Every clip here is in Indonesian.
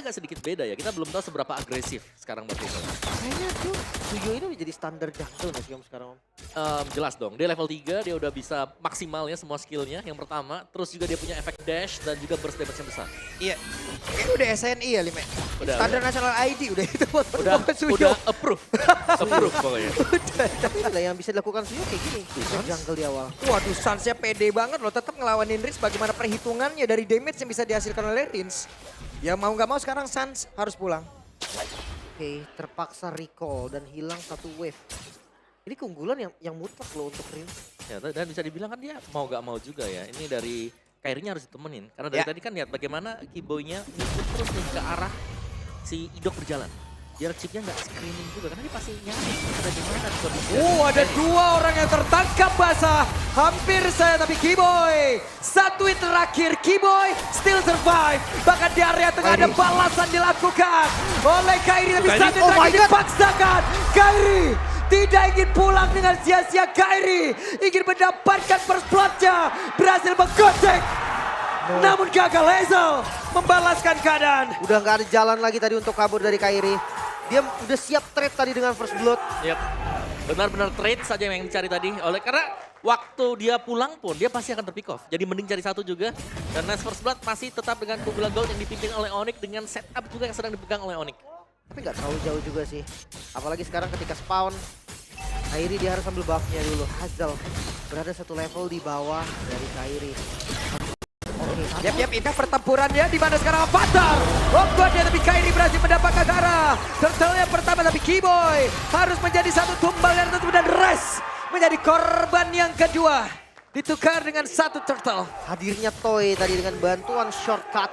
agak sedikit beda ya. Kita belum tahu seberapa agresif sekarang buat Hazel. Kayaknya tuh Suyo ini menjadi standar jungle nggak sih Om sekarang Om? Jelas dong, dia level 3, dia udah bisa maksimal ya semua skillnya yang pertama. Terus juga dia punya efek dash dan juga burst damage yang besar. Iya. Kayaknya udah SNI ya Lime. Udah, Standar National ID udah itu buat Suyo. Udah approve. Approve pokoknya. Nah, yang bisa dilakukan Suyo kayak gini. Bisa jungle di awal. Waduh, Sunsnya pede banget loh. Tetap ngelawanin Rins bagaimana perhitungannya dari damage yang bisa dihasilkan oleh Rins. Ya mau nggak mau sekarang Suns harus pulang. Oke, terpaksa recall dan hilang satu wave. Ini keunggulan yang mutlak loh untuk Rin. Ya, dan bisa dibilang kan dia mau gak mau juga ya. Ini dari Kairinya harus ditemenin. Karena dari tadi kan lihat bagaimana Kiboy-nya ngikut terus nih ke arah si Idok berjalan. Jarak chipnya nggak screening juga karena dia pasti nyari ada di mana kondisi. Ada dua orang yang tertangkap basah. Hampir saya tapi Kiboy. Satu hit terakhir Kiboy still survive. Bahkan di area tengah ada balasan dilakukan oleh Kairi. Tapi satu terakhir dipaksakan. Kairi tidak ingin pulang dengan sia-sia. Kairi ingin mendapatkan first blood-nya. Berhasil menggocek. Namun gagal Hazel membalaskan keadaan. Udah nggak ada jalan lagi tadi untuk kabur dari Kairi. Dia udah siap trade tadi dengan first blood. Yap. Benar-benar trade saja yang dicari tadi. Karena waktu dia pulang pun dia pasti akan terpick off. Jadi mending cari satu juga. Dan Nice First Blood masih tetap dengan keunggulan gold yang dipimpin oleh Onyx dengan setup juga yang sedang dipegang oleh Onyx. Tapi nggak terlalu jauh juga sih. Apalagi sekarang ketika spawn. Kairi dia harus ambil buffnya dulu. Hazel berada satu level di bawah dari Kairi. Yap, indah pertempurannya di mana sekarang Avatar. Dia tapi Kairi berhasil mendapatkan arah. Turtle yang pertama tapi Kiboy harus menjadi satu tumbal yang tentu dan Res menjadi korban yang kedua. Ditukar dengan satu turtle. Hadirnya Toy tadi dengan bantuan shortcut.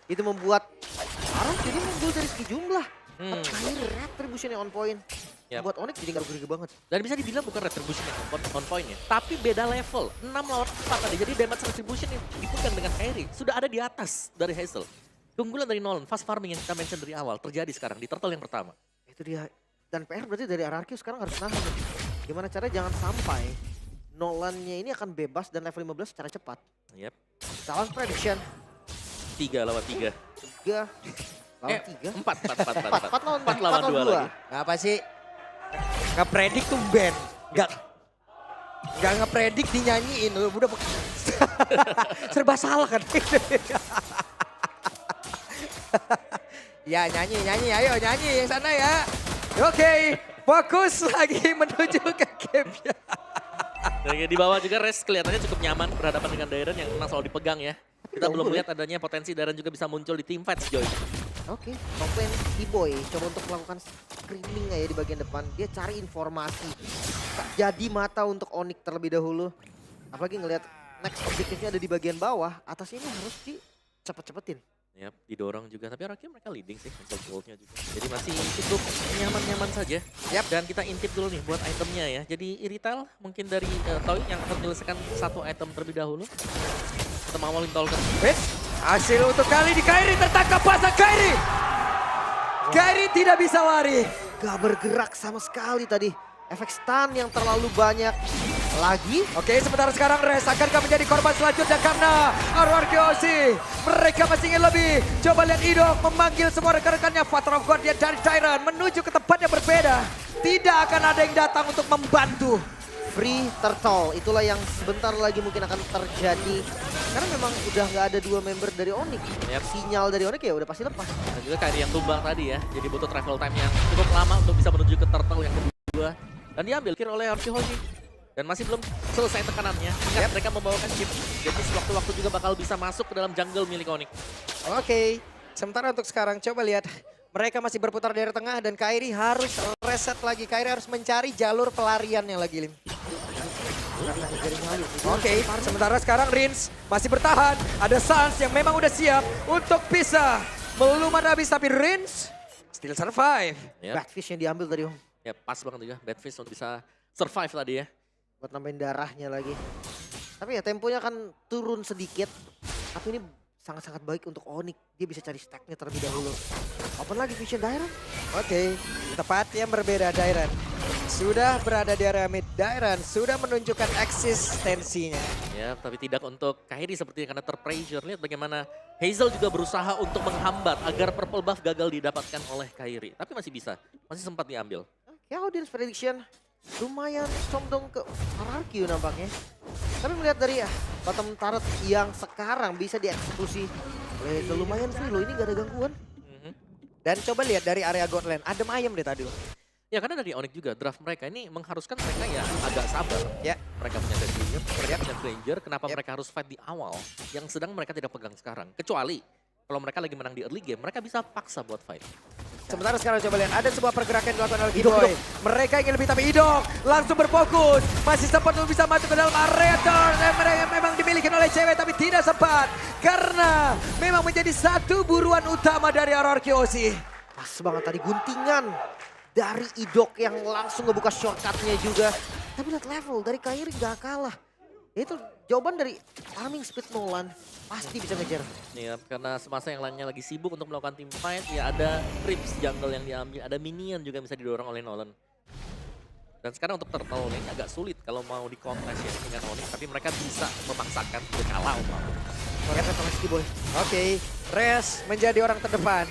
Itu membuat Arah jadi mundur dari segi jumlah. Kairi retribution yang on point. Yap. Buat Onyx jadi nggak rugi banget. Dan bisa dibilang bukan retribution yang on point ya. Tapi beda level. 6 lawan 4 tadi. Jadi damage retribution yang dipegang dengan Kairi sudah ada di atas dari Hazel. Keunggulan dari Nolan, fast farming yang kita mention dari awal terjadi sekarang di turtle yang pertama. Itu dia. Dan PR berarti dari RRQ sekarang harus nahan. Gimana caranya jangan sampai Nolannya ini akan bebas dan level 15 secara cepat. Yap. Challenge prediction. 3 lawan 3. 3 lawan 3. 4 lawan 2 lagi. Apa sih? Ngepredik tuh band. Nggak ngepredik dinyanyiin. Udah serba salah kan. Ya nyanyi, ayo nyanyi yang sana ya. Oke, fokus lagi menuju ke game-nya. Dan di bawah juga Res kelihatannya cukup nyaman berhadapan dengan Dairen yang memang selalu dipegang ya. Kita belum melihat adanya potensi Dairen juga bisa muncul di team fight sejauh ini. Oke, komplain Kiboy coba untuk melakukan screening ya di bagian depan. Dia cari informasi. Tak jadi mata untuk Onyx terlebih dahulu. Apalagi ngelihat next objektifnya ada di bagian bawah. Atas ini harus dicepet-cepetin. Yap, didorong juga. Tapi akhirnya mereka leading sih untuk goldnya juga. Jadi masih cukup nyaman-nyaman saja. Yap, dan kita intip dulu nih buat itemnya ya. Jadi Irital mungkin dari Toy yang akan menyelesaikan satu item terlebih dahulu. Kita mengawalin Tolkien. Hasil untuk kali di Kairi tertangkap basah Kairi. Kairi tidak bisa lari. Gak bergerak sama sekali tadi. Efek stun yang terlalu banyak. Lagi. Oke, sementara sekarang Res akankah menjadi korban selanjutnya karena RRQ mereka masih ingin lebih. Coba lihat Idok memanggil semua rekan-rekannya. Father of God dia dari Tyrant menuju ke tempat yang berbeda. Tidak akan ada yang datang untuk membantu. Free Turtle, itulah yang sebentar lagi mungkin akan terjadi. Karena memang udah nggak ada dua member dari Onyx. Yap. Sinyal dari Onyx ya udah pasti lepas. Dan juga Kairi yang tumbang tadi ya. Jadi butuh travel time yang cukup lama untuk bisa menuju ke turtle yang kedua. Dan diambil kill oleh Hoshi. Dan masih belum selesai tekanannya. Ingat mereka membawakan chip. Jadi sewaktu-waktu juga bakal bisa masuk ke dalam jungle milik Onyx. Oke, sementara untuk sekarang coba lihat. Mereka masih berputar dari tengah dan Kairi harus reset lagi. Kairi harus mencari jalur pelarian yang lagi Lim. Oke, sementara sekarang Rins masih bertahan. Ada Suns yang memang udah siap untuk bisa melumat habis. Tapi Rins still survive. Yep. Badfish yang diambil tadi Om. Ya pas banget juga. Badfish untuk bisa survive tadi ya. Buat nambahin darahnya lagi. Tapi ya temponya kan turun sedikit. Tapi ini sangat-sangat baik untuk Onyx. Dia bisa cari stacknya terlebih dahulu. Open lagi Vision Dairon. Oke, tepat yang berbeda Dairen. sudah berada di area mid. Dairan sudah menunjukkan eksistensinya. Ya, tapi tidak untuk Kairi sepertinya karena terpressure. Lihat bagaimana Hazel juga berusaha untuk menghambat agar purple buff gagal didapatkan oleh Kairi. Tapi masih bisa, masih sempat diambil. Ya audience prediction lumayan condong ke RRQ nampaknya. Tapi melihat dari bottom turret yang sekarang bisa dieksekusi oleh Hazel, lumayan free loh, ini gak ada gangguan. Dan coba lihat dari area Godland, adem ayem deh tadi. Ya karena dari Onyx juga draft mereka ini mengharuskan mereka ya agak sabar. Ya. Mereka punya Deadlinger, mereka punya Granger, kenapa mereka harus fight di awal yang sedang mereka tidak pegang sekarang. Kecuali kalau mereka lagi menang di early game, mereka bisa paksa buat fight. Sementara sekarang coba lihat, ada sebuah pergerakan yang dilakukan oleh Giboy. Mereka ingin lebih, tapi Idok langsung berfokus. Masih sempat untuk bisa masuk ke dalam area turn. Dan mereka memang dimiliki oleh cewek, tapi tidak sempat. Karena memang menjadi satu buruan utama dari RRQ Osi. Pas banget tadi guntingan dari Idok yang langsung ngebuka shortcutnya juga. Tapi lihat level dari Kairi gak kalah. Itu jawaban dari farming speed Nolan, pasti bisa ngejar. Ya, karena semasa yang lainnya lagi sibuk untuk melakukan team fight, ya ada creeps jungle yang diambil, ada minion juga yang bisa didorong oleh Nolan. Dan sekarang untuk turtle ini agak sulit kalau mau di contest ya dengan Onyx, tapi mereka bisa memaksakan untuk kalah umpamanya. Lihat level Kiboy. Oke, Res menjadi orang terdepan.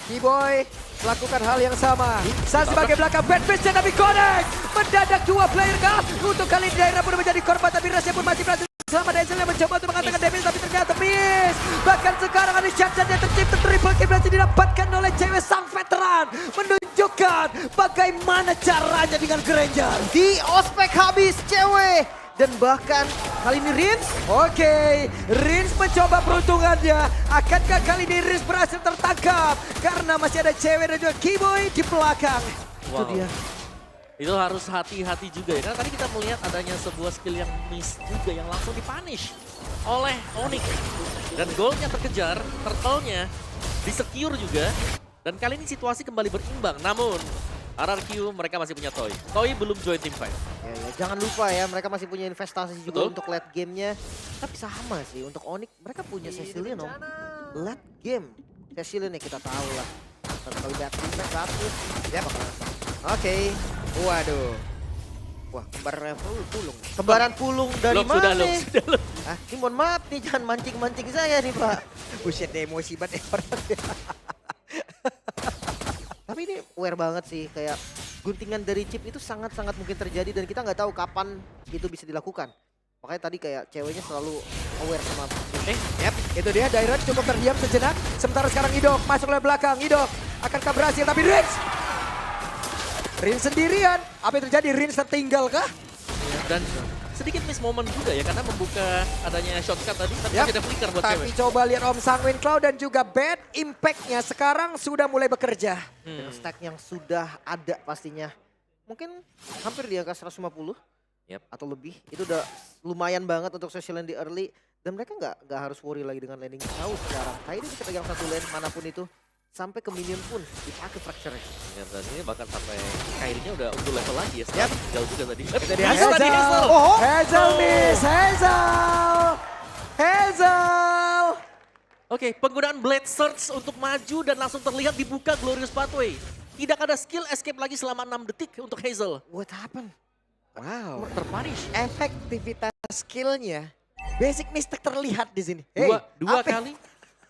Giboy melakukan hal yang sama. Saat sebagai belakang bad pitch tapi connect. Mendadak dua player kah? Untuk kali ini daerah pun menjadi korban, tapi Resnya pun masih berhasil. Selama Denzel yang mencoba untuk mengatakan damage tapi ternyata miss. Bahkan sekarang ada shotgun yang tercipta, triple kill berhasil didapatkan oleh cewek sang veteran. Menunjukkan bagaimana caranya dengan Granger. Di ospek habis cewek. Dan bahkan kali ini Rins. Oke, Rins mencoba peruntungannya. Akankah kali ini Rins berhasil tertangkap? Karena masih ada cewek dan juga Kiboy di belakang. Itu dia. Itu harus hati-hati juga ya, karena tadi kita melihat adanya sebuah skill yang miss juga yang langsung dipunish oleh Onyx. Dan golnya terkejar, turtle-nya di-secure juga. Dan kali ini situasi kembali berimbang, namun RRQ mereka masih punya Toy. Toy belum join team fight. Ya, jangan lupa ya, mereka masih punya investasi juga Betul. untuk late gamenya. Tapi sama sih, untuk Onyx mereka punya Cecilion om. Late game, Cecilion ya kita tahu lah. Satu kali bad impact, bagus. Ya bakalan. Oke, waduh. Wah, kembaran pulung. Kembaran pulung dari Lok mana? sudah, Lok nih? sudah, Lok. Ah, ini mohon maaf nih, jangan mancing-mancing saya nih Pak. Buset deh, emosi banget orang. Tapi ini aware banget sih, kayak guntingan dari chip itu sangat-sangat mungkin terjadi dan kita nggak tahu kapan itu bisa dilakukan. Makanya tadi kayak ceweknya selalu aware sama Yap, itu dia. Dairan cukup terdiam sejenak. Sementara sekarang Idok masuk oleh belakang. Idok akankah berhasil? Tapi Rins sendirian. Apa yang terjadi? Rins tertinggal kah? Dan sedikit miss moment juga ya, karena membuka adanya shortcut tadi, tapi Yap. masih ada flicker buat Tapi cewek. coba lihat Om Sanguin Cloud dan juga bad impact-nya sekarang sudah mulai bekerja. dengan stack yang sudah ada pastinya. Mungkin hampir di angka 150 Yap. atau lebih. Itu udah lumayan banget untuk social lane di early. Dan mereka nggak harus worry lagi dengan landing jauh sekarang. Kayak bisa pegang satu lane manapun itu. Sampai ke minion pun dipakai fracture-nya. Ya, dan ini bahkan sampai Kairinya udah unggul level lagi ya. Yap. Jauh juga tadi. Itu dia Miss tadi Hazel. Oh, Hazel miss. Hazel. Oke, penggunaan Blade Surge untuk maju dan langsung terlihat dibuka Glorious Pathway. Tidak ada skill escape lagi selama 6 detik untuk Hazel. What happened? Wow. Terpunish. Efektivitas skillnya, basic mistake terlihat di sini. Dua apa?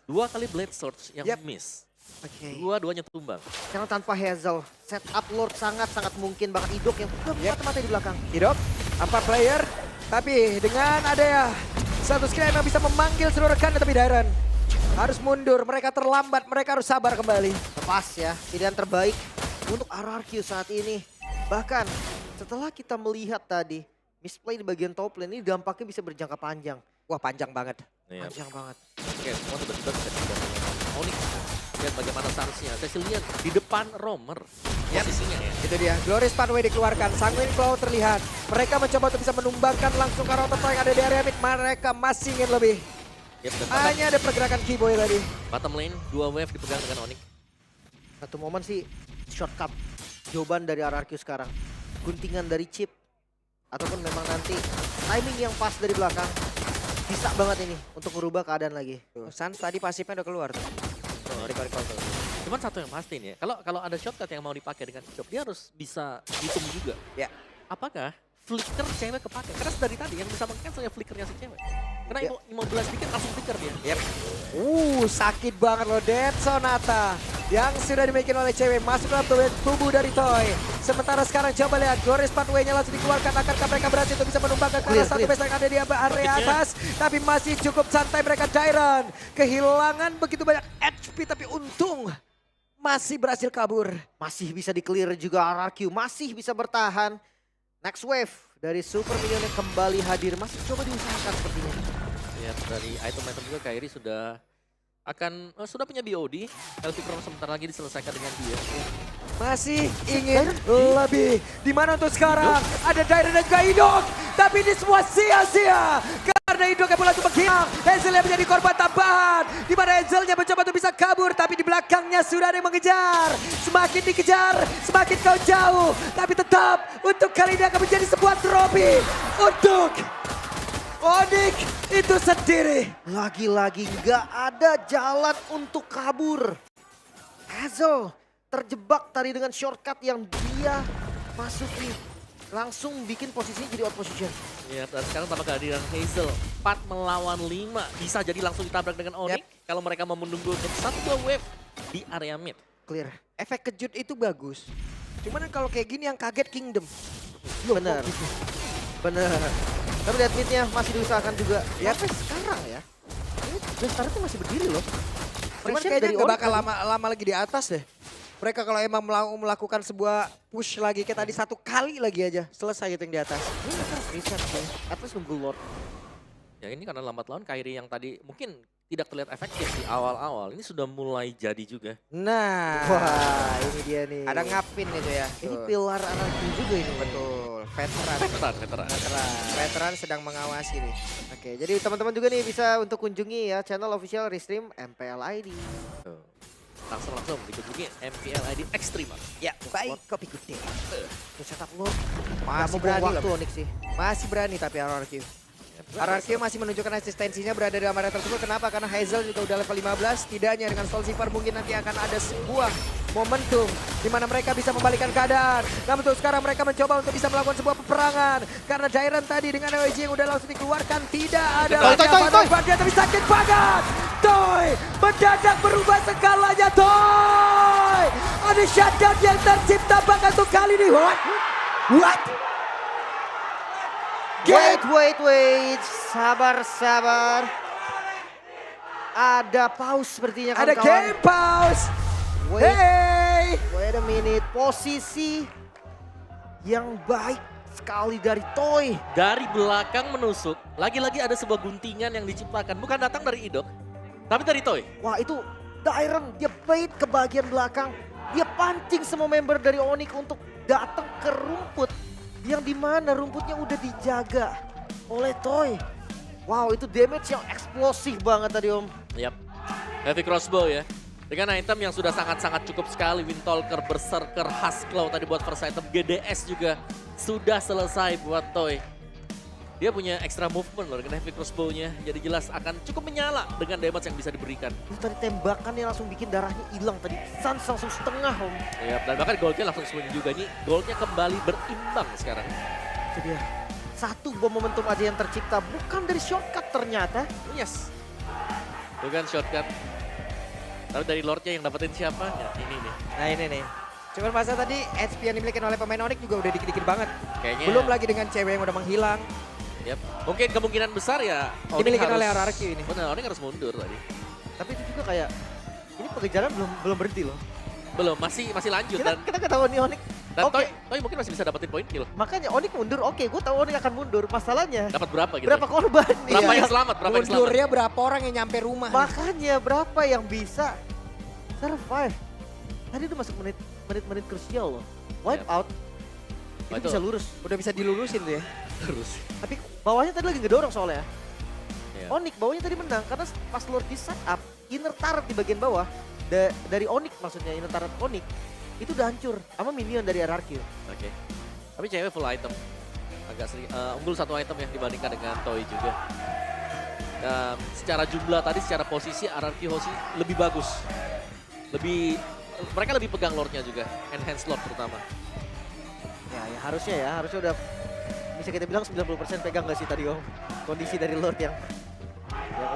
dua kali Blade Surge yang Yap. miss. Oke. Dua-duanya tumbang. Karena tanpa Hazel, setup Lord sangat-sangat mungkin. Bahkan Idok yang mata-mata di belakang. Idok, 4 player, tapi dengan ada ya satu skill yang bisa memanggil seluruh rekan, tapi Dairan harus mundur. Mereka terlambat, mereka harus sabar kembali. Lepas ya, pilihan terbaik untuk RRQ saat ini. Bahkan setelah kita melihat tadi, misplay di bagian top lane ini dampaknya bisa berjangka panjang. Wah, panjang banget. Iya. Panjang banget. Oke, semua tiba-tiba bisa dibangun Onyx. Lihat bagaimana seharusnya. Cecilion di depan Romer. Posisinya ya. Itu dia, Glorious Pathway dikeluarkan, Sanguin Cloud terlihat. Mereka mencoba untuk bisa menumbangkan langsung karakter yang ada di area mid. Mereka masih ingin lebih. Yap, dan Hanya ada pergerakan Kiboy tadi. bottom lane, 2 wave dipegang dengan Onyx. Satu momen sih shortcut jawaban dari RRQ sekarang. Guntingan dari chip. Ataupun memang nanti timing yang pas dari belakang. Bisa banget ini untuk merubah keadaan lagi. Tuh, Sans tadi pasifnya udah keluar tuh. Tuh, recall tuh. Cuman satu yang pasti nih, kalau ada shortcut yang mau dipakai dengan Hidup, dia harus bisa hitung juga. Ya. Apakah flicker cewek kepake? Karena dari tadi yang bisa meng-cancel ya flickernya si cewek. Karena Ya. 15 dikit langsung flicker dia. Yep. Sakit banget loh Dead Sonata yang sudah dimiliki oleh cewek masuk dalam tubuh dari Toy. Sementara sekarang coba lihat Glorious Pathway-nya langsung dikeluarkan. Akankah mereka berhasil untuk bisa menumbangkan ke arah satu base yang ada di area atas. Tapi masih cukup santai mereka. Dairon kehilangan begitu banyak HP tapi untung masih berhasil kabur. Masih bisa di-clear juga RRQ, masih bisa bertahan. Next wave dari Super Minion yang kembali hadir, masih coba diusahakan sepertinya. Lihat dari item-item juga Kairi sudah punya BOD. LP Crown sebentar lagi diselesaikan dengan dia. Masih ingin lebih. Dimana untuk sekarang ada Dairon dan juga Idok. Tapi ini semua sia-sia. Karena Idok yang langsung menghilang. Hazel yang menjadi korban tambahan. Dimana Hazelnya mencoba untuk bisa kabur. Tapi di belakangnya sudah ada yang mengejar. Semakin dikejar, semakin kau jauh. Tapi tetap untuk kali ini akan menjadi sebuah trofi. Untuk Onyx itu sendiri. Lagi-lagi nggak ada jalan untuk kabur. Hazel terjebak tadi dengan shortcut yang dia masuki. Langsung bikin posisinya jadi out position. Ya, dan sekarang tanpa kehadiran Hazel, 4 melawan 5 bisa jadi langsung ditabrak dengan Onyx. Kalau mereka mau menunggu untuk 1-2 wave di area mid. Clear. Efek kejut itu bagus. Cuman kalau kayak gini yang kaget Kingdom. Bener. Bener. Tapi lihat midnya masih diusahakan juga. Ya. Sampai sekarang ya. Ini Blaster tuh masih berdiri loh. Cuman Pressure kayaknya nggak Onyx bakal tadi. lama lagi di atas deh. Mereka kalau emang melakukan sebuah push lagi kayak tadi 1 kali lagi aja. Selesai gitu yang di atas. Ini mereka harus reset sih. At least nunggu Lord. Ya ini karena lambat laun Kairi yang tadi mungkin tidak terlihat efektif di awal-awal. Ini sudah mulai jadi juga. Nah. Wah, ini dia nih. Ada ngapin itu ya. Ini Tuh. pilar anarki juga ini. Betul. Veteran. Veteran sedang mengawasi nih. Oke, jadi teman-teman juga nih bisa untuk kunjungi ya channel official Restream MPL ID. Tuh. Langsung dikunjungi MPL ID Extreme. Ya, baik kopi gede. Tuh setup lo. Masih Nggak mau buang berani waktu loh. Onyx sih. Masih berani tapi RRQ. RRQ masih menunjukkan eksistensinya berada dalam area tersebut. Kenapa? Karena Hazel juga udah level 15. Tidak hanya dengan Soul Silver mungkin nanti akan ada sebuah momentum di mana mereka bisa membalikan keadaan. Namun untuk sekarang mereka mencoba untuk bisa melakukan sebuah peperangan. Karena Dairon tadi dengan AOG yang udah langsung dikeluarkan. Tidak ada Toy. dia tapi sakit banget. Toy mendadak berubah skalanya Toy. Ada shutdown yang tercipta bahkan untuk kali ini. What? Wait. Sabar. Ada pause sepertinya Ada kawan-kawan. game pause. Hey. Wait a minute. Posisi yang baik sekali dari Toy. Dari belakang menusuk, lagi-lagi ada sebuah guntingan yang diciptakan. Bukan datang dari Idok, tapi dari Toy. Wah itu Dairon, dia bait ke bagian belakang. Dia pancing semua member dari Onyx untuk datang ke rumput. Yang dimana rumputnya udah dijaga oleh Toy. Wow itu damage yang eksplosif banget tadi Om. Yap, heavy crossbow ya. Dengan item yang sudah sangat-sangat cukup sekali. Windtalker, Berserker, Husklaw tadi buat first item. GDS juga sudah selesai buat Toy. Dia punya extra movement loh dengan heavy crossbow-nya. Jadi jelas akan cukup menyala dengan damage yang bisa diberikan. Itu tadi tembakannya langsung bikin darahnya hilang tadi. Sans langsung setengah Om. Yap, dan bahkan goldnya langsung swing juga nih. Goldnya kembali berimbang sekarang. Itu dia. Satu bom momentum aja yang tercipta. Bukan dari shortcut ternyata. Yes. Bukan shortcut. Tapi dari Lordnya yang dapetin siapa? Ya, ini nih. Nah ini nih. Cuman masa tadi HP yang dimiliki oleh pemain Onyx juga udah dikit-dikit banget. Kayaknya. Belum lagi dengan cewek yang udah menghilang. Yap. Mungkin kemungkinan besar ya. Dimiliki oleh RRQ ini. Benar, Onyx harus mundur tadi. Tapi itu juga kayak. Ini pengejaran belum berhenti loh. Belum, masih lanjut. Dan Kita ketahuan nih Onyx. Oke. Toy mungkin masih bisa dapetin poin kill. Makanya Onyx mundur, oke gue tahu Onyx akan mundur. Masalahnya Dapat berapa gitu? berapa korban nih? Berapa ya? yang selamat? Berapa yang selamat? Mundurnya berapa orang yang nyampe rumah? Makanya berapa yang bisa survive? Tadi udah masuk menit krusial loh. Wipe Yap. out. Wah, Itu itu bisa lurus. Udah bisa dilurusin tuh ya. Terus. Tapi bawahnya tadi lagi ngedorong soalnya. Iya. Onyx bawahnya tadi menang karena pas Lord di set up, inner turret di bagian bawah dari Onyx maksudnya inner turret Onyx itu udah hancur sama minion dari RRQ. Oke. Tapi cewek full item. Agak sering unggul satu item ya dibandingkan dengan Toy juga. Secara jumlah tadi, secara posisi RRQ Hoshi lebih bagus. Lebih mereka lebih pegang lordnya juga, enhance lord terutama. Ya harusnya udah bisa kita bilang 90% pegang gak sih tadi Om? Kondisi dari Lord yang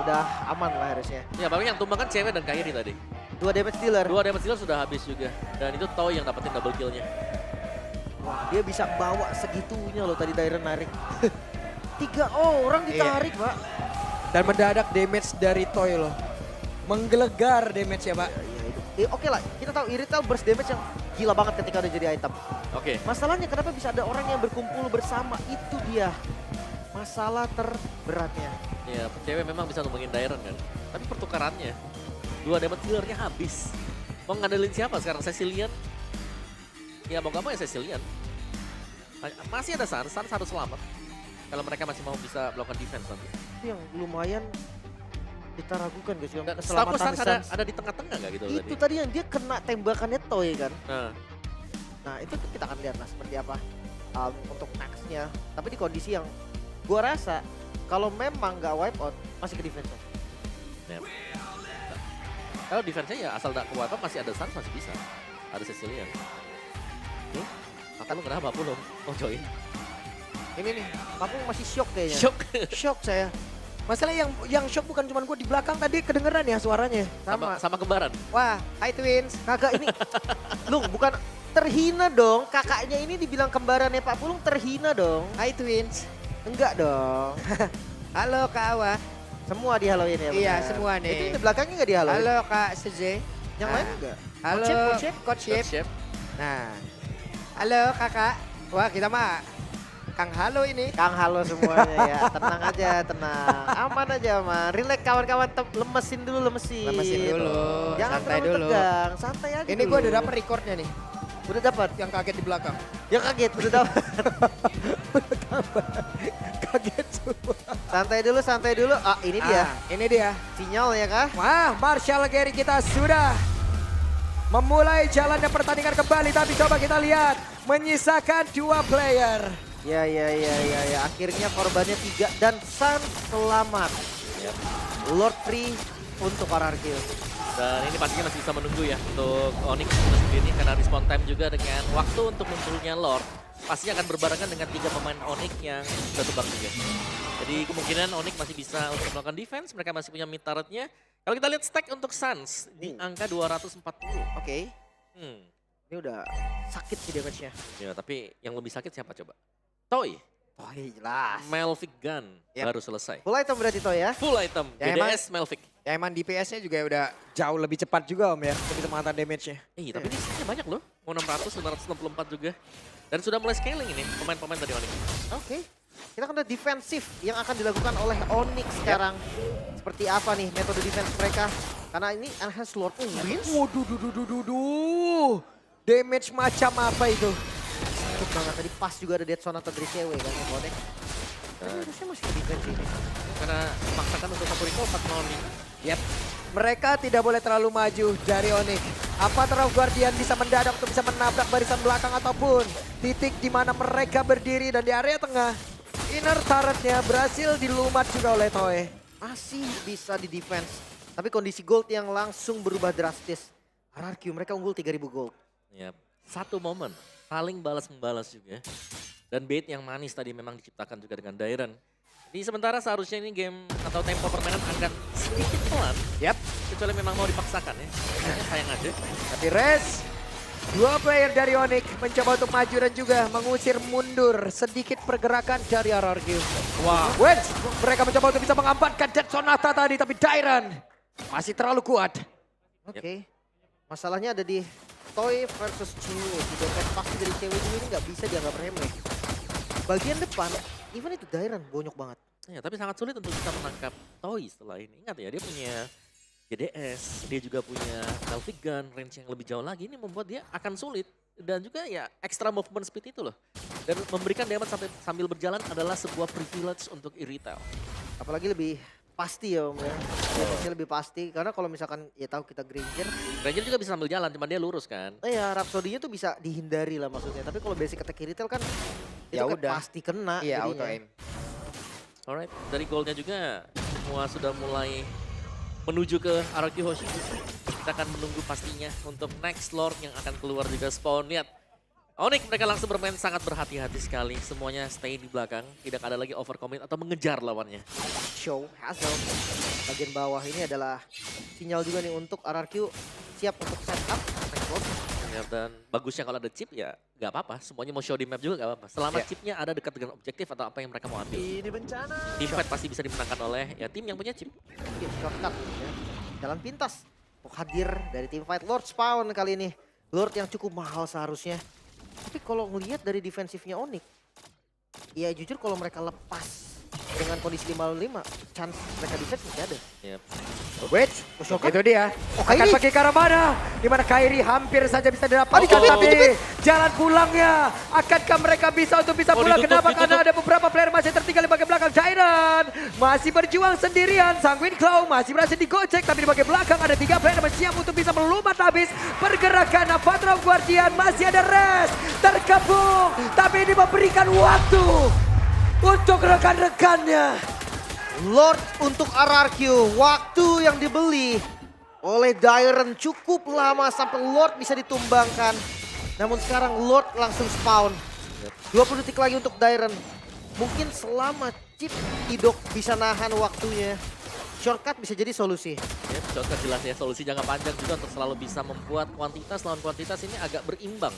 udah aman lah harusnya. Ya paling yang tumbang kan cewek dan Kairi tadi. 2 damage dealer. 2 damage dealer sudah habis juga. Dan itu Toy yang dapetin double kill-nya. Wah, dia bisa bawa segitunya loh tadi Dairen narik. 3 orang ditarik, Pak. Dan mendadak damage dari Toy loh. Menggelegar damage ya, Pak. Oke lah, kita tahu Irithel burst damage yang gila banget ketika udah jadi item. Oke. Masalahnya kenapa bisa ada orang yang berkumpul bersama, itu dia masalah terberatnya. Ya, cewek memang bisa numbangin Dairen kan. Tapi pertukarannya, 2 damage dealer-nya habis. Mau ngandelin siapa sekarang? Cecilian? Ya mau gak mau ya Cecilian. Masih ada Sans harus selamat. Kalau mereka masih mau bisa melakukan defense nanti. Itu yang lumayan kita ragukan guys. Yang Dan keselamatan Sans Sans. ada di tengah-tengah gak gitu Itu tadi yang dia kena tembakannya Toy kan. Nah, Nah itu kita akan lihat lah seperti apa untuk next-nya. Tapi di kondisi yang gua rasa kalau memang nggak wipe out masih ke defense. ya. Kalau defense-nya ya asal gak ke wipe out masih ada Sans masih bisa. Ada Cecilian. Lu kenapa belum mau join? Ini nih, aku masih shock kayaknya. Shock. Shock saya. Masalah yang shock bukan cuma gue, di belakang tadi kedengeran ya suaranya. Sama kembaran. Wah, hi twins. Kagak ini. Lung, bukan terhina dong. Kakaknya ini dibilang kembarannya Pak Pulung terhina dong. Hai twins. Enggak dong. Halo Kak Awa. Semua dihaloin ya. Iya, benar. semua nih. Itu di belakangnya enggak dihaloin. Halo Kak Seze. Yang lain enggak? Halo Coach Chef. Coach Chef. Nah. Halo Kakak. Wah, kita mah Kang Halo ini. Kang halo semuanya ya. Tenang aja, tenang. Aman aja, aman. Relax kawan-kawan, lemesin dulu. Lemesin dulu. Jangan Santai terlalu dulu. tegang, santai aja Ini dulu. gue udah dapet recordnya nih. Udah dapat. Yang kaget di belakang. Ya kaget, udah dapat. Kaget semua. Santai dulu. Ah, ini dia. Ini dia. Sinyal ya kah? Wah, Marshall Gary kita sudah memulai jalannya pertandingan kembali. Tapi coba kita lihat. Menyisakan 2 player. Ya. Akhirnya korbannya 3 dan Sans selamat. Yap. Lord free untuk RRQ. Dan ini pastinya masih bisa menunggu ya untuk Onyx sendiri karena respawn time juga dengan waktu untuk munculnya Lord. Pastinya akan berbarengan dengan 3 pemain Onyx yang sudah tebak juga. Jadi kemungkinan Onyx masih bisa untuk melakukan defense, mereka masih punya mid turretnya. Kalau kita lihat stack untuk Sans di angka 240. Oke. Hmm. Ini udah sakit sih damage-nya. Ya, tapi yang lebih sakit siapa coba? Toy. Oh jelas. Melvic Gun Yap. baru selesai. Full item berarti Toy ya? Full item, Ya, BDS Melvic. Ya emang DPS-nya juga udah jauh lebih cepat juga Om ya. Lebih mengatakan damage-nya. Tapi ini stacknya banyak loh. Mau 600, 564 juga. Dan sudah mulai scaling ini pemain-pemain dari Onyx. Oke. Kita akan lihat defensif yang akan dilakukan oleh Onyx sekarang. Seperti apa nih metode defense mereka? Karena ini enhance Lord wins. Waduh. Damage macam apa itu? Sakit banget tadi pas juga ada Dead Zone atau dari cewek kan yang Onyx. Tapi harusnya masih ke defense ini. Karena memaksakan untuk satu recall 405. Yap. Mereka tidak boleh terlalu maju dari Onyx. Apa Terang Guardian bisa mendadak untuk bisa menabrak barisan belakang ataupun titik di mana mereka berdiri dan di area tengah. Inner turretnya berhasil dilumat juga oleh Toy. Masih bisa di defense. Tapi kondisi gold yang langsung berubah drastis. RRQ mereka unggul 3000 gold. Ya, satu momen saling balas-membalas juga. Dan bait yang manis tadi memang diciptakan juga dengan Dairen. Jadi sementara seharusnya ini game atau tempo permainan akan sedikit pelan. Yap. Kecuali memang mau dipaksakan ya. Kayaknya sayang aja. Tapi Rez, 2 player dari Onyx mencoba untuk maju dan juga mengusir mundur sedikit pergerakan dari RRQ. Wah. Wens, mereka mencoba untuk bisa mengamankan Dead Sonata tadi, tapi Dairen masih terlalu kuat. Oke. Masalahnya ada di Toy versus cewek. Di defense pasti dari cewek ini nggak bisa dianggap remeh. Bagian depan, even itu Dairen bonyok banget. Ya, tapi sangat sulit untuk bisa menangkap Toy setelah ini. Ingat ya, dia punya GDS, dia juga punya Melvic Gun, range yang lebih jauh lagi. Ini membuat dia akan sulit. Dan juga ya extra movement speed itu loh. Dan memberikan damage sambil berjalan adalah sebuah privilege untuk Irithel. Apalagi lebih pasti ya Om ya. Defense-nya lebih pasti. Karena kalau misalkan ya tahu kita Granger. Ranger juga bisa sambil jalan, cuma dia lurus kan. Ya Rhapsody-nya tuh bisa dihindari lah maksudnya. Tapi kalau basic attack Irithel kan Ya itu kan udah. pasti kena. Iya, jadinya. auto aim. Alright, dari goalnya juga semua sudah mulai menuju ke RRQ Hoshi. kita akan menunggu pastinya untuk next Lord yang akan keluar juga spawn. Lihat, Onyx mereka langsung bermain sangat berhati-hati sekali. Semuanya stay di belakang, tidak ada lagi overcommit atau mengejar lawannya. Show Hazel bagian bawah ini adalah sinyal juga nih untuk RRQ siap untuk setup next Lord. Ya, dan bagusnya kalau ada chip ya nggak apa-apa. Semuanya mau show di map juga nggak apa-apa. Selama chipnya ada dekat dengan objektif atau apa yang mereka mau ambil. Ini bencana. Team fight pasti bisa dimenangkan oleh ya tim yang punya chip. Mungkin shortcut ya. Jalan pintas untuk hadir dari tim fight Lord Spawn kali ini. Lord yang cukup mahal seharusnya. Tapi kalau ngelihat dari defensifnya Onyx, ya jujur kalau mereka lepas dengan kondisi 5-5, chance mereka defense masih ada. Yep. Wait, itu dia. Akan Kairi. pergi ke arah mana? Di mana Kairi hampir saja bisa didapatkan, dicubit, tapi dicubit. jalan pulangnya. Akankah mereka bisa pulang? Ditutup, Kenapa? ditutup. Karena ada beberapa player masih tertinggal di bagian belakang. Jairan masih berjuang sendirian. Sanguine Claw masih berhasil digocek, tapi di bagian belakang ada 3 player yang siap untuk bisa melumat habis. Pergerakan Avatro Guardian masih ada rest. Terkepung, tapi ini memberikan waktu untuk rekan-rekannya. Lord untuk RRQ, waktu yang dibeli oleh Dairen cukup lama sampai Lord bisa ditumbangkan. Namun sekarang Lord langsung spawn. 20 detik lagi untuk Dairen. Mungkin selama chip Idok bisa nahan waktunya, shortcut bisa jadi solusi. Ya, contoh jelas ya, solusi jangka panjang juga untuk selalu bisa membuat kuantitas lawan kuantitas ini agak berimbang.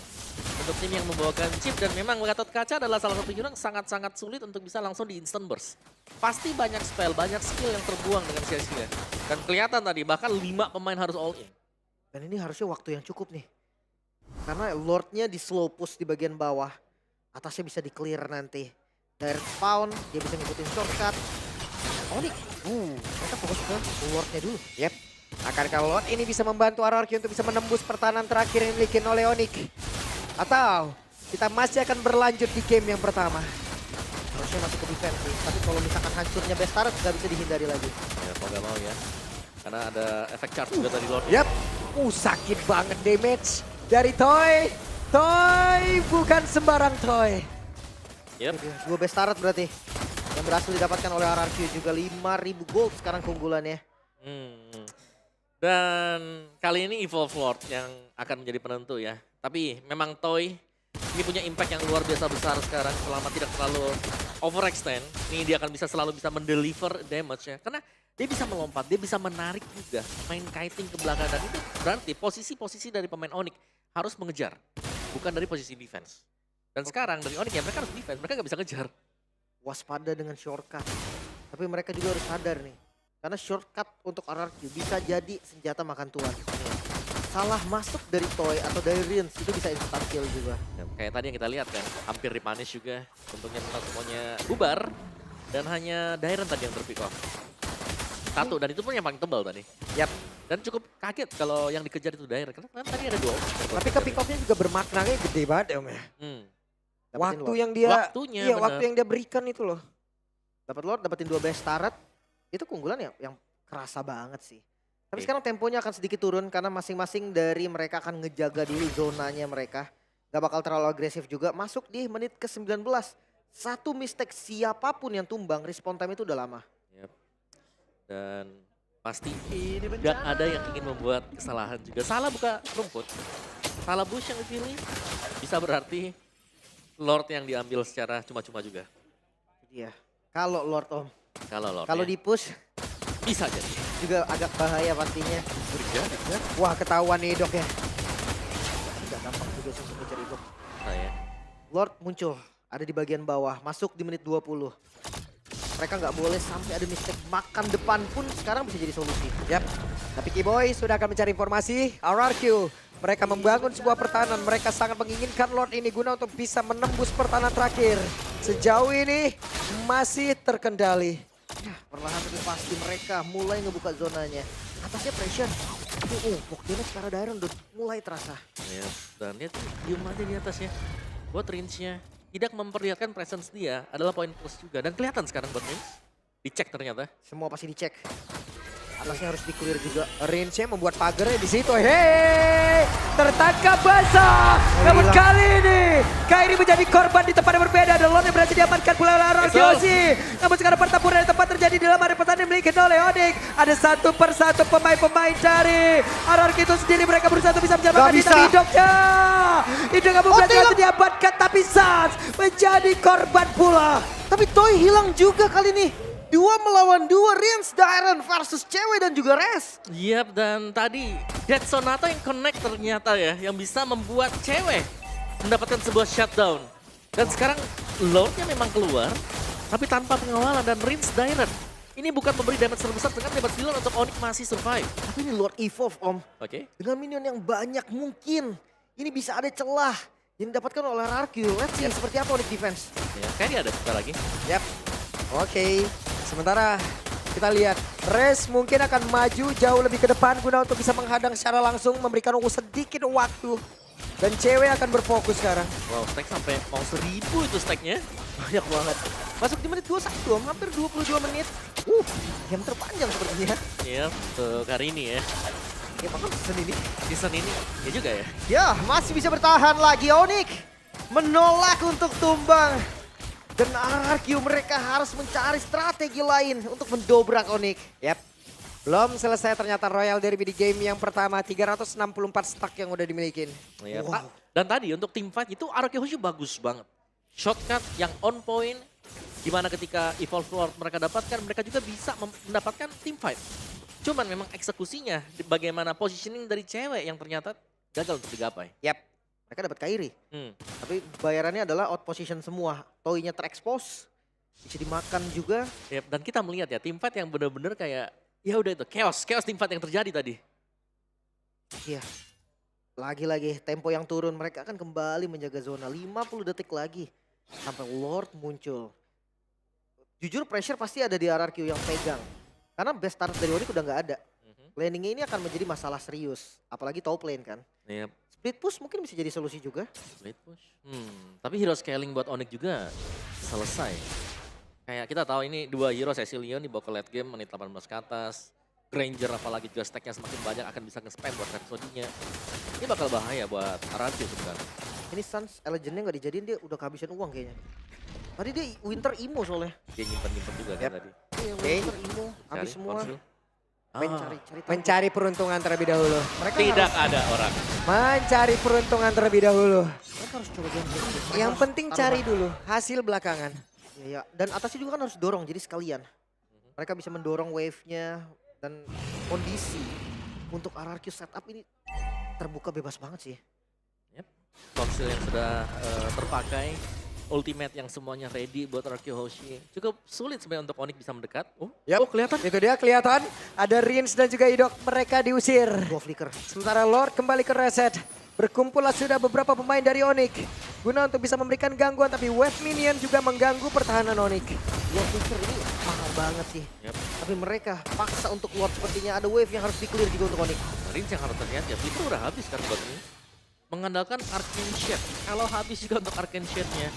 Untuk tim yang membawakan chip dan memang Gatot Kaca adalah salah satu jurang sangat-sangat sulit untuk bisa langsung di instant burst. Pasti banyak spell, banyak skill yang terbuang dengan sia-sia. Dan kelihatan tadi bahkan 5 pemain harus all in. Dan ini harusnya waktu yang cukup nih. Karena Lordnya di slow push di bagian bawah. Atasnya bisa di clear nanti. Direct spawn, dia bisa ngikutin shortcut. Onyx, mereka fokus ke Lordnya dulu. Yep. Akankah Lord ini bisa membantu RRQ untuk bisa menembus pertahanan terakhir yang dimiliki oleh Onyx? Atau kita masih akan berlanjut di game yang pertama? Harusnya masuk ke defense sih. Tapi kalau misalkan hancurnya Bestaret nggak bisa dihindari lagi. Ya mau gak mau ya. Karena ada efek charge juga dari Lord. Yap. Sakit banget damage dari Toy. Toy bukan sembarang Toy. Yep. 2 Bestaret berarti. Yang berhasil didapatkan oleh RRQ juga 5.000 gold sekarang keunggulannya. Dan kali ini Evolve Lord yang akan menjadi penentu ya. Tapi memang Toy ini punya impact yang luar biasa besar sekarang selama tidak terlalu overextend. Ini dia akan bisa selalu bisa mendeliver damage ya. Karena dia bisa melompat, dia bisa menarik juga. Main kiting ke belakang dan itu berarti posisi-posisi dari pemain Onyx harus mengejar. Bukan dari posisi defense. Dan sekarang dari Onyx ya mereka harus defense, mereka nggak bisa ngejar. Waspada dengan shortcut. Tapi mereka juga harus sadar nih. Karena shortcut untuk RRQ bisa jadi senjata makan tuan. Salah masuk dari Toy atau dari Rins itu bisa instant kill juga. Ya, kayak tadi yang kita lihat kan, hampir repunish juga. Untungnya memang semuanya bubar. Dan hanya Dairen tadi yang terpick off. 1, dan itu pun yang paling tebal tadi. Yap. Dan cukup kaget kalau yang dikejar itu Dairen. Karena kan tadi ada 2 opsi. Tapi ke pick off-nya juga bermaknanya gede banget ya Om ya. Dapetin Waktu Lord. yang dia Waktunya, iya, bener. waktu yang dia berikan itu loh. Dapat Lord, dapetin 2 Bestaret. Itu keunggulan yang kerasa banget sih. Tapi Oke. sekarang temponya akan sedikit turun karena masing-masing dari mereka akan ngejaga dulu zonanya mereka. Gak bakal terlalu agresif juga. Masuk di menit ke-19. 1 mistake siapapun yang tumbang, respawn time itu udah lama. Yep. Dan pasti Ini gak bencana. ada yang ingin membuat kesalahan juga. Salah buka rumput. Salah bush yang dipilih. Bisa berarti Lord yang diambil secara cuma-cuma juga. Iya. Kalau Lord Om, Kalau Lord kalau ya. di push Bisa jadi. juga agak bahaya pastinya. Wah ketahuan nih dok ya. Tidak gampang juga sih untuk ngejar itu. Nah ya. Lord muncul, ada di bagian bawah, masuk di menit 20. Mereka nggak boleh sampai ada mistake makan depan pun sekarang bisa jadi solusi. Yap. Tapi Kiboy sudah akan mencari informasi. RRQ. Mereka membangun sebuah pertahanan. Mereka sangat menginginkan Lord ini guna untuk bisa menembus pertahanan terakhir. Sejauh ini masih terkendali. Ya, perlahan tapi pasti mereka mulai ngebuka zonanya. Atasnya pressure. Tapi walk damage para Dairen udah mulai terasa. Ya, dan dia tuh diem aja di atasnya. Buat range-nya tidak memperlihatkan presence dia adalah poin plus juga. Dan kelihatan sekarang buat range. Dicek ternyata. Semua pasti dicek. Atasnya harus di-clear juga. Range-nya membuat pagarnya di situ. Hei, tertangkap basah. Namun hilang. kali ini Kairi menjadi korban di tempat yang berbeda. Dan Lord yang berhasil diamankan pula oleh Arkeoshi. Namun sekarang pertempuran yang tepat terjadi di dalam area pertandingan dimiliki oleh Onyx. Ada satu persatu pemain-pemain dari RRQ itu sendiri. Mereka berusaha untuk bisa menyelamatkan Gak diri. bisa. Tapi hidupnya. Hidupnya berhasil diamankan. Tapi Sans menjadi korban pula. Tapi Toy hilang juga kali ini. 2 melawan 2, Rins Daren versus cewek dan juga Res. Yap, dan tadi Dead Sonata yang connect ternyata ya, yang bisa membuat cewek mendapatkan sebuah shutdown. Dan sekarang Lordnya memang keluar, tapi tanpa pengawalan dan Rins Daren. Ini bukan memberi damage terbesar dengan damage dealer untuk Onyx masih survive. Tapi ini Lord Evolve Om. Oke. Dengan minion yang banyak mungkin. Ini bisa ada celah yang didapatkan oleh RRQ. Let's see seperti apa Onyx defense. Ya, kayaknya ada sebentar lagi. Yap. Oke. Sementara kita lihat Res mungkin akan maju jauh lebih ke depan guna untuk bisa menghadang secara langsung, memberikan sedikit waktu. Dan cewek akan berfokus sekarang. Wow, stack sampai mau 1000 itu stacknya. Banyak banget. Masuk di menit 21 Om, hampir 22 menit. Game terpanjang sepertinya. Iya, untuk hari ini ya. Ya bahkan season ini. Season ini, ya juga ya. Ya masih bisa bertahan lagi Onyx. Menolak untuk tumbang. Dan RRQ mereka harus mencari strategi lain untuk mendobrak Onyx. Yap. Belum selesai ternyata Royal Derby di game yang pertama. 364 stack yang udah dimiliki. Ya, Wow. Dan tadi untuk team fight itu Arkeoshi bagus banget. Shortcut yang on point. Dimana ketika Evolve Lord mereka dapatkan, mereka juga bisa mendapatkan team fight. Cuman memang eksekusinya, bagaimana positioning dari cewek yang ternyata gagal untuk digapai. Yap. Mereka dapat Kairi. Hmm. Tapi bayarannya adalah out position semua. Toy-nya terekspos. Bisa dimakan juga. Yep, dan kita melihat ya team fight yang benar-benar kayak ya udah itu chaos team fight yang terjadi tadi. Iya. Lagi-lagi tempo yang turun. Mereka akan kembali menjaga zona. 50 detik lagi. Sampai Lord muncul. Jujur pressure pasti ada di RRQ yang pegang. Karena best start dari Onyx udah nggak ada. Landingnya ini akan menjadi masalah serius. Apalagi top lane kan. Yep. Split push mungkin bisa jadi solusi juga. Late push. Tapi hero scaling buat Onyx juga selesai. Kayak kita tahu ini 2 hero Cecilion dibawa ke late game menit 18 ke atas. Granger apalagi juga stacknya semakin banyak akan bisa nge-spam buat Rhapsody-nya. Ini bakal bahaya buat RRQ sebenarnya. Ini Suns Legend-nya nggak dijadiin, dia udah kehabisan uang kayaknya. Tadi dia Winter Imo soalnya. Dia nyimpen-nyimpen juga kan tadi. Iya, Oke. Winter Imo. Habis Cari, semua. konsul. Mencari tahu. Mencari peruntungan terlebih dahulu. Mereka Tidak harus, ada orang. Mencari peruntungan terlebih dahulu. mereka harus coba game. Mereka Yang harus penting taruh cari hati. dulu, hasil belakangan. Iya, ya. Dan atasnya juga kan harus dorong, jadi sekalian. Mereka bisa mendorong wave-nya dan kondisi untuk RRQ setup ini terbuka bebas banget sih. Konsil yang sudah terpakai. Ultimate yang semuanya ready buat Arkeoshi. Cukup sulit sebenarnya untuk Onyx bisa mendekat. Yap. Oh kelihatan. Itu dia kelihatan, ada Rins dan juga Idok, mereka diusir. Dua flicker. Sementara Lord kembali ke reset. Berkumpullah sudah beberapa pemain dari Onyx. Guna untuk bisa memberikan gangguan, tapi wave minion juga mengganggu pertahanan Onyx. Dua flicker ini mahal banget sih. Yap. Tapi mereka paksa untuk keluar sepertinya ada wave yang harus di-clear juga untuk Onyx. Rins yang harus terlihat ya. Itu udah habis kan buat ini. Mengandalkan Arcane Shade. Kalau habis juga untuk Arcane Shade-nya.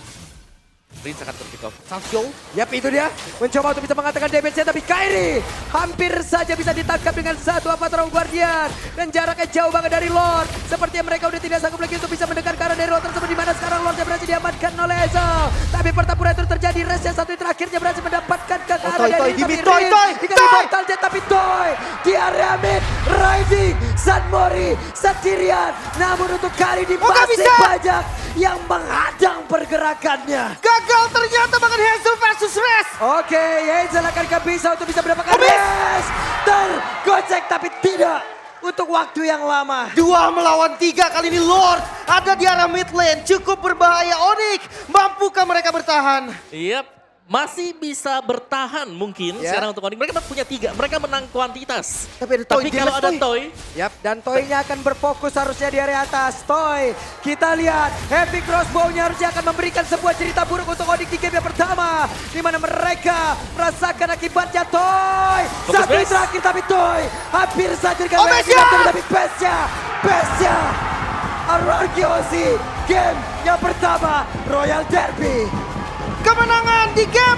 Rins akan terpick off. Salsyo. Yap, itu dia. Mencoba untuk bisa mengatakan damage-nya, tapi Kairi hampir saja bisa ditangkap dengan satu Avatar Guardian. Dan jaraknya jauh banget dari Lord. Sepertinya mereka udah tidak sanggup lagi untuk bisa mendekat ke arah dari Lord tersebut. Dimana sekarang Lordnya berhasil diamankan oleh Ezel. Tapi pertempuran itu terjadi. Res yang satu terakhirnya berhasil mendapatkan ke arah Toy, dari Toy, Rins. Dimi, Tapi Toy, Rins Toy, dikasih Toy. portal jet, tapi Toy di area mid. Riding Sunmori sendirian. Namun untuk kali ini nggak masih bisa. banyak yang menghadang pergerakannya. Gagal ternyata bahkan Hazel versus Res. Oke, Hazel akankah bisa untuk bisa mendapatkan res? Tergocek tapi tidak untuk waktu yang lama. 2 melawan 3 kali ini Lord ada di arah mid lane. Cukup berbahaya Onyx. Mampukah mereka bertahan? Yap. Masih bisa bertahan mungkin Ya. sekarang untuk Onyx. Mereka punya 3. Mereka menang kuantitas. Tapi ada Toy, Tapi kalau ada Toy. Yap, dan Toy-nya akan berfokus harusnya di area atas. Toy, kita lihat Heavy Crossbow-nya harusnya akan memberikan sebuah cerita buruk untuk Onyx di game yang pertama. Di mana mereka merasakan akibatnya Toy. Fokus Satu base. terakhir tapi Toy hampir saja dengan Oh, Base base-nya! tapi Base-nya. Arkeoshi game yang pertama Royal Derby. Kemenangan di game